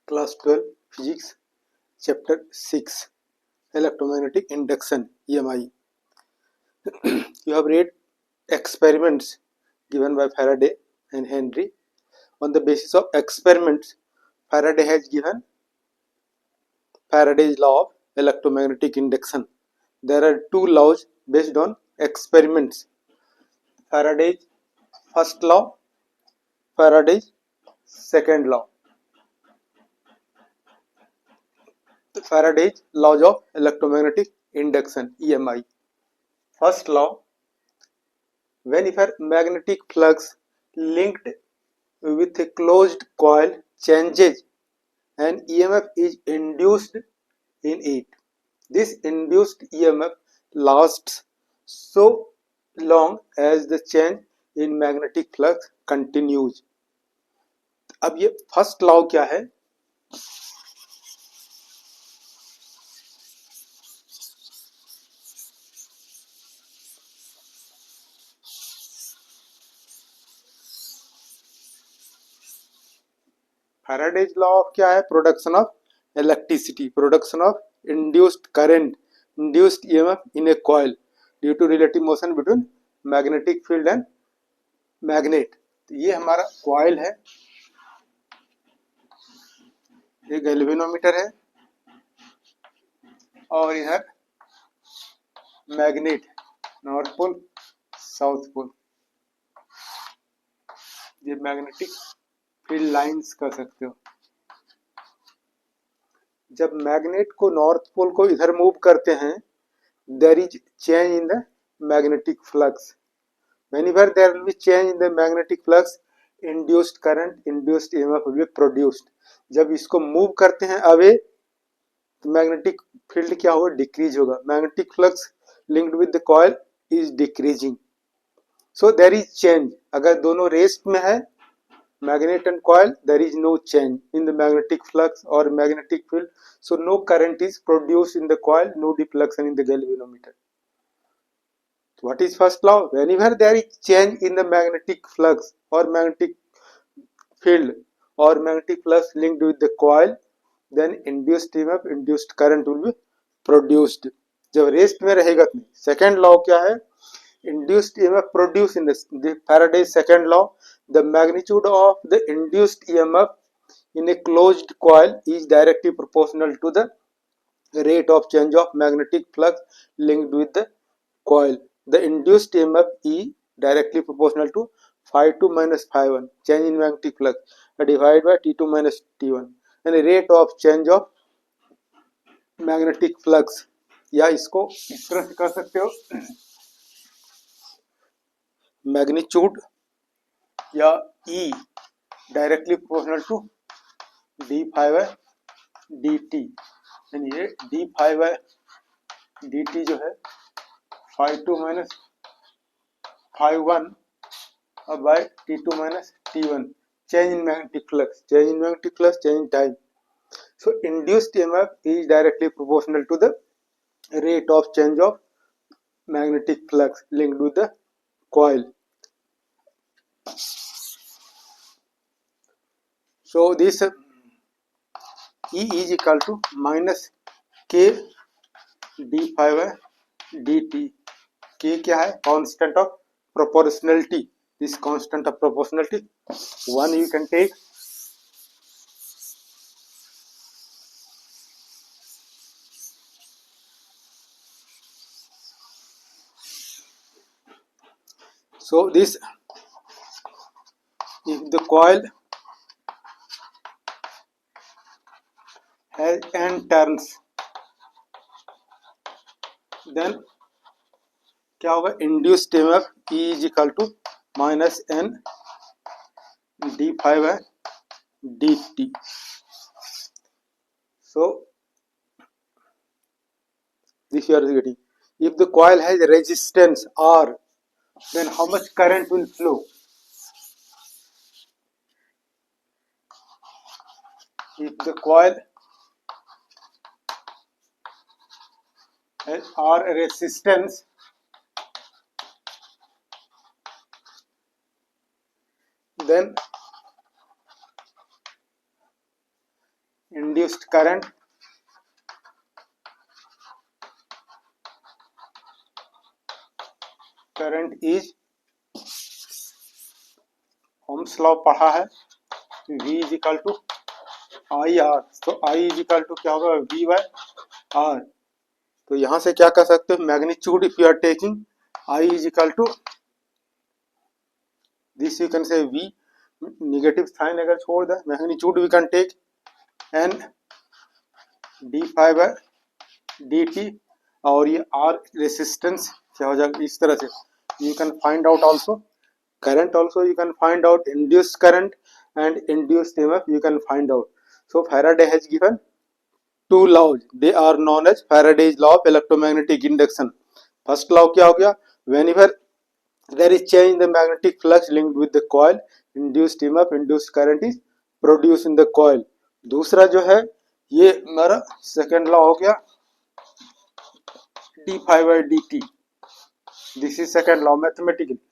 Class 12 Physics Chapter 6 Electromagnetic Induction EMI. You have read experiments given by Faraday and Henry. On the basis of experiments, Faraday has given Faraday's law of electromagnetic induction. There are two laws based on experiments: Faraday's first law, Faraday's second law. Faraday's laws of electromagnetic induction EMI. First law: whenever magnetic flux linked with a closed coil changes, an EMF is induced in it. This induced EMF lasts so long as the change in magnetic flux continues. अब ये first law क्या है? Faraday's law of क्या है? Production of electricity, production of induced current, induced EMF in a coil due to relative motion between magnetic field and magnet. ये हमारा coil है, ये गैल्वेनोमीटर है और इधर magnet, north pole south pole. ये मैग्नेटिक फील्ड लाइंस कर सकते हो. जब मैग्नेट को नॉर्थ पोल को इधर मूव करते हैं, there is change in the magnetic flux. Whenever there will be change in the magnetic flux, induced current, induced EMF will be produced. जब इसको मूव करते हैं अवे, तो मैग्नेटिक फील्ड क्या होगा? डिक्रीज होगा. Magnetic flux linked with the coil is decreasing, so there is change. अगर दोनों रेस्ट में है, magnet and coil, there is no change in the magnetic flux or magnetic field, so no current is produced in the coil, no deflection in the galvanometer. What is first law? Whenever there is change in the magnetic flux or magnetic field or magnetic flux linked with the coil, then induced EMF, induced current will be produced. जब rest में रहेगा तो. Second law क्या है? Induced EMF produced in the Faraday's second law, the magnitude of the induced EMF in a closed coil is directly proportional to the rate of change of magnetic flux linked with the coil. The induced EMF E directly proportional to phi2 minus phi1, change in magnetic flux, divided by T2 minus T1, and the rate of change of magnetic flux. या इसको इस तरह से कर सकते हो, magnitude या E directly proportional to d phi by d t. यानी ये d phi by d t जो है phi two minus phi one और by t two minus t one. Change in magnetic flux, change in magnetic flux, change in time. So induced EMF is directly proportional to the rate of change of magnetic flux linked with the coil. So this E is equal to minus K d phi by dt. K क्या है? Constant of proportionality. This constant of proportionality, one you can take. So this, if the coil has n turns, then क्या होगा? Induced EMF E is equal to minus n d phi by dt. So this you are getting. If the coil has resistance R, then how much current will flow? If the coil has R resistance, then induced current is Ohm's law पढ़ा है, V is equal to I R. तो I is equal to क्या होगा, V bye are. तो यहां से क्या कर सकते हो, magnitude if you are taking I is equal to this, you can say V, negative sign अगर छोड़ दे, magnitude we can take N d five by d t, और ये R रेसिस्टेंस क्या हो जाएगा इस तरह से। You can find out also current, also you can find out induced current and induced EMF you can find out. So Faraday has given two laws, they are known as Faraday's law of electromagnetic induction. First law क्या हो गया, whenever there is change in the magnetic flux linked with the coil, induced EMF, induced current is produced in the coil. दूसरा जो है ये हमारा second law हो गया d phi by dt, this is second law mathematically.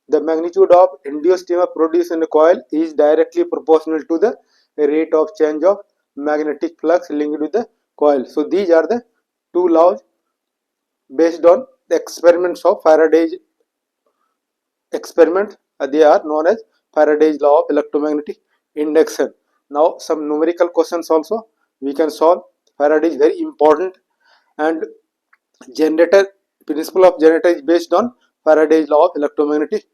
The magnitude of induced EMF produced in a coil is directly proportional to the rate of change of magnetic flux linked with the coil. So these are the two laws based on the experiments of Faraday's experiment. They are known as Faraday's law of electromagnetic induction. Now some numerical questions also we can solve. Faraday is very important, and generator, principle of generator is based on Faraday's law of electromagnetic